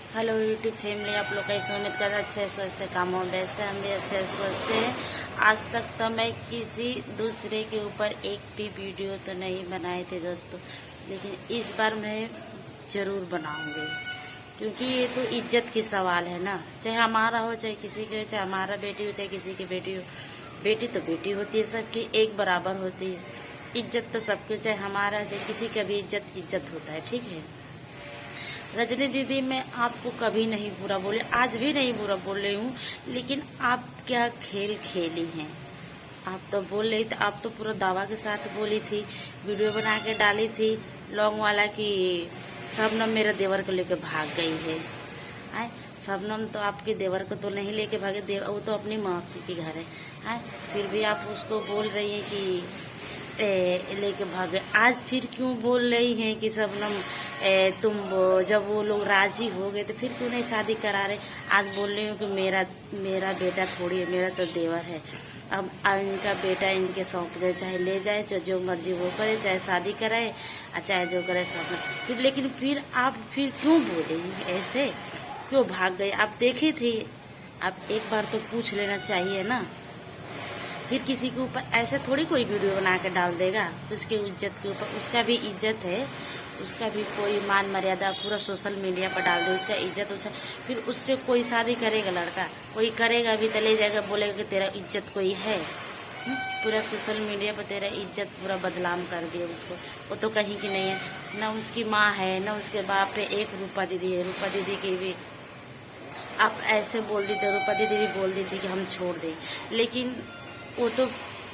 Hello YouTube family, आप लोग कैसे? उम्मीद कर अच्छे सोचते, कामों में व्यस्त हैं, हम भी अच्छे सोचते हैं। आज तक तो मैं किसी दूसरे के ऊपर एक भी वीडियो तो नहीं बनाए थे दोस्तों, लेकिन इस बार मैं ज़रूर बनाऊंगी, क्योंकि ये तो इज्जत की सवाल है ना। चाहे हमारा हो, चाहे किसी के, चाहे हमारा बेटी हो, चाहे किसी की बेटी हो। बेटी तो बेटी होती है, सबकी एक बराबर होती है। इज्जत तो सबकी, चाहे हमारा चाहे किसी का भी इज्जत इज्जत होता है, ठीक है। रजनी दीदी, मैं आपको कभी नहीं बुरा बोले, आज भी नहीं बुरा बोल रही हूँ, लेकिन आप क्या खेल खेली हैं। आप तो बोल रही थी, आप तो पूरा दावा के साथ बोली थी, वीडियो बना के डाली थी लॉन्ग वाला की शबनम मेरे देवर को लेके भाग गई है। आए, शबनम तो आपके देवर को तो नहीं लेके भागे, वो तो अपनी मौसी के घर है। आए, फिर भी आप उसको बोल रही हैं कि लेके भागे। आज फिर क्यों बोल रही हैं कि शबनम तुम जब वो लोग राजी हो गए तो फिर क्यों नहीं शादी करा रहे? आज बोल रही हूँ कि मेरा मेरा बेटा थोड़ी है, मेरा तो देवर है। अब इनका बेटा इनके सौंप दे, चाहे ले जाए, जो मर्जी वो करे, चाहे शादी कराए और चाहे जो करे सब। फिर लेकिन फिर आप फिर क्यों बोले ऐसे, क्यों भाग गए? आप देखे थे, आप एक बार तो पूछ लेना चाहिए ना। फिर किसी के ऊपर ऐसे थोड़ी कोई वीडियो बना के डाल देगा, उसकी इज्जत के ऊपर। उसका भी इज्जत है, उसका भी कोई मान मर्यादा पूरा सोशल मीडिया पर डाल दे, उसका इज्जत उसका। फिर उससे कोई शादी करेगा लड़का, कोई करेगा भी तो ले जाएगा, बोलेगा कि तेरा इज्जत कोई है। पूरा सोशल मीडिया पर तेरा इज्जत पूरा बदनाम कर दिया उसको। वो तो कहीं की नहीं है, ना उसकी माँ है ना उसके बाप है, एक रूपा दीदी है। रूपा दीदी की भी आप ऐसे बोल दी थी, रूपा दीदी भी बोल दी थी कि हम छोड़ दें, लेकिन वो तो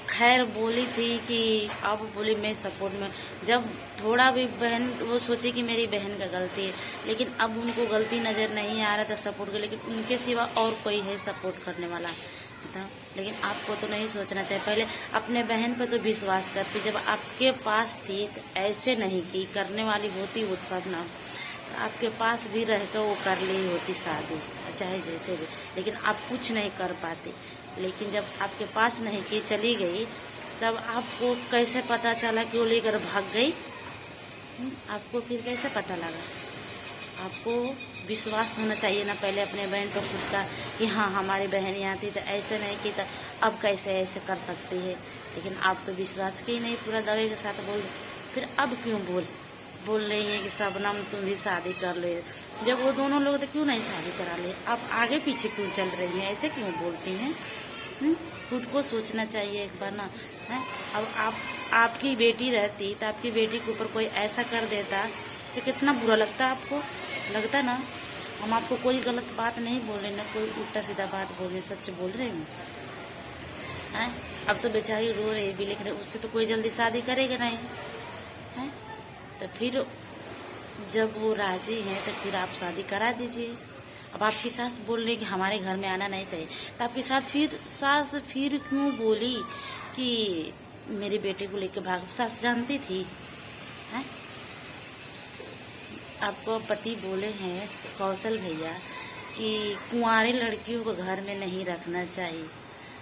खैर बोली थी कि अब बोली मैं सपोर्ट में। जब थोड़ा भी बहन वो सोची कि मेरी बहन का गलती है, लेकिन अब उनको गलती नज़र नहीं आ रहा था सपोर्ट के, लेकिन उनके सिवा और कोई है सपोर्ट करने वाला था। लेकिन आपको तो नहीं सोचना चाहिए, पहले अपने बहन पर तो विश्वास करती। जब आपके पास थी तो ऐसे नहीं की, करने वाली होती वो सब ना, तो आपके पास भी रहकर वो कर ली होती शादी, चाहे जैसे भी। लेकिन आप कुछ नहीं कर पाते। लेकिन जब आपके पास नहीं की, चली गई, तब आपको कैसे पता चला कि वो लेकर भाग गई? आपको फिर कैसे पता लगा? आपको विश्वास होना चाहिए ना पहले अपने बहन पर खुद का, कि हाँ हमारी बहन यहाँ थी तो ऐसे नहीं की, तो अब कैसे ऐसे कर सकती है। लेकिन आप तो विश्वास की नहीं, पूरा दवे के साथ बोल। फिर अब क्यों बोल रही है कि शबनम तुम भी शादी कर ले? जब वो दोनों लोग तो क्यों नहीं शादी करा ले? आप आगे पीछे क्यों चल रही हैं, ऐसे क्यों बोलती हैं? खुद को सोचना चाहिए एक बार ना है। अब आपकी बेटी रहती तो आपकी बेटी के ऊपर कोई ऐसा कर देता तो कितना बुरा लगता आपको? लगता ना। हम आपको कोई गलत बात नहीं बोल रहे, ना कोई उल्टा सीधा बात बोल रहे, सच बोल रहे हूँ। अब तो बेचारी रो रही भी, लेकिन उससे तो कोई जल्दी शादी करेगा नहीं है। तो फिर जब वो राजी हैं तो फिर आप शादी करा दीजिए। अब आपकी सास बोल रही कि हमारे घर में आना नहीं चाहिए, तो आपकी सास फिर क्यों बोली कि मेरे बेटे को लेकर भाग? सास जानती थी है? आपको पति बोले हैं कौशल भैया कि कुंवारे लड़कियों को घर में नहीं रखना चाहिए,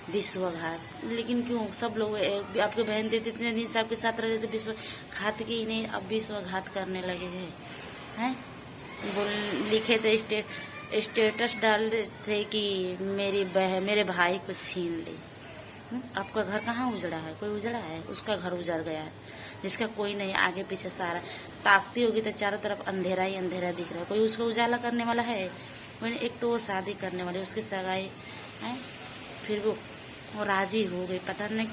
विश्वघात। लेकिन क्यों सब लोग आपके बहन देते इतने दिन से आपके साथ रहे थे, विश्वघात की नहीं, अब विश्वघात करने लगे हैं। बोल लिखे थे, स्टेटस डाल थे कि मेरे भाई को छीन ली। आपका घर कहाँ उजड़ा है? कोई उजड़ा है? उसका घर उजड़ गया है, जिसका कोई नहीं, आगे पीछे सारा ताकती होगी तो चारों तरफ अंधेरा ही अंधेरा दिख रहा है। कोई उसको उजाला करने वाला है? कोई। एक तो वो शादी करने वाली, उसकी सगाई है, फिर वो राजी हो गई। पता नहीं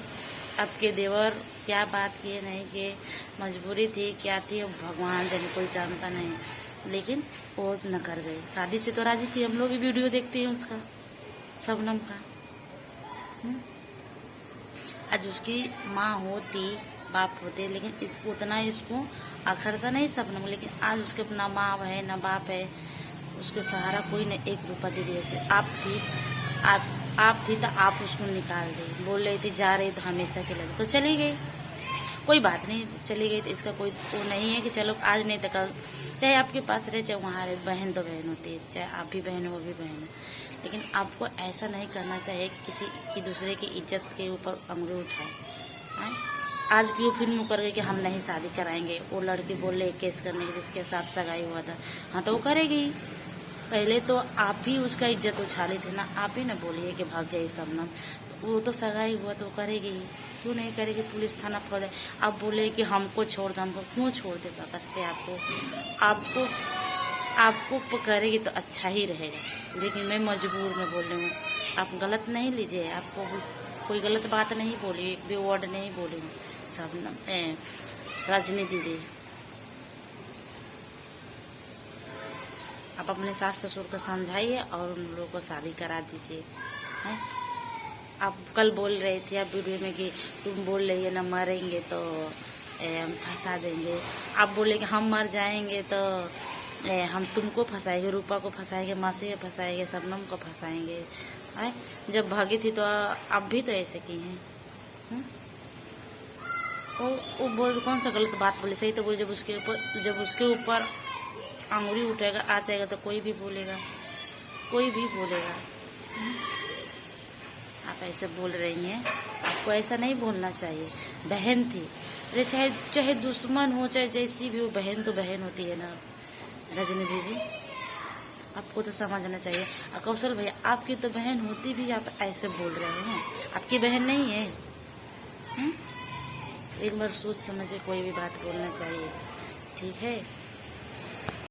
आपके देवर क्या बात किए नहीं किए, मजबूरी थी क्या थी, भगवान जाने, कोई जानता नहीं। लेकिन वो न कर गए, शादी से तो राजी थी। हम लोग भी वीडियो देखते हैं उसका, शबनम का। आज उसकी माँ होती, बाप होते, लेकिन उतना इसको अखरता नहीं शबनम। लेकिन आज उसके ना माँ है ना बाप है, उसके सहारा कोई नहीं। एक रूपा दीदी ऐसे आप थी तो आप उसको निकाल दी। बोल रही थी जा रही तो हमेशा के लगे, तो चली गई, कोई बात नहीं, चली गई। तो इसका कोई वो नहीं है कि चलो आज नहीं तो कल, चाहे आपके पास रहे चाहे वहाँ रहे, बहन तो बहन होती है, चाहे आप भी बहन हो वो भी बहन है। लेकिन आपको ऐसा नहीं करना चाहिए कि किसी की दूसरे की इज्जत के ऊपर अंगुली उठाए। आज क्यों फिर मुकर गए कि हम नहीं शादी कराएंगे? वो लड़की बोल रही केस करने की, जिसके साथ सगाई हुआ था। हाँ तो वो करेगी, पहले तो आप ही उसका इज्जत उछाली थी ना, आप ही ना बोलिए कि भाग गई शबनम। तो वो तो सगाई हुआ तो करेगी ही, क्यों नहीं करेगी? पुलिस थाना पकड़। आप बोले कि हमको छोड़ दो, हमको क्यों छोड़ देगा कस के? आपको आपको पकड़ेगी तो अच्छा ही रहेगा, लेकिन मैं मजबूर में बोल रही हूँ। आप गलत नहीं लीजिए, आपको कोई गलत बात नहीं बोली, एक भी वर्ड नहीं बोली शबनम रजनी दीदी। आप अपने सास ससुर को समझाइए और उन लोगों को शादी करा दीजिए। हैं? आप कल बोल रहे थे आप वीडियो में कि तुम बोल रही है ना मरेंगे तो हम फंसा देंगे। आप बोले कि हम मर जाएंगे तो हम तुमको फंसाएंगे, रूपा को फंसाएंगे, मासी को फंसाएंगे, शबनम को फंसाएंगे। है? जब भागी थी तो आप भी तो ऐसे की हैं। वो बोल कौन सा गलत बात बोले? सही तो बोले। जब उसके ऊपर आंगुरी उठेगा आ जाएगा तो कोई भी बोलेगा, कोई भी बोलेगा। आप ऐसे बोल रही हैं, आपको ऐसा नहीं बोलना चाहिए। बहन थी, अरे चाहे दुश्मन हो, चाहे जैसी भी हो, बहन तो बहन होती है ना रजनी दीदी। आपको तो समझना चाहिए। कौशल भैया, आपकी तो बहन होती भी आप ऐसे बोल रहे हैं? आपकी बहन नहीं है? एक बार सोच समझ के कोई भी बात बोलना चाहिए, ठीक है?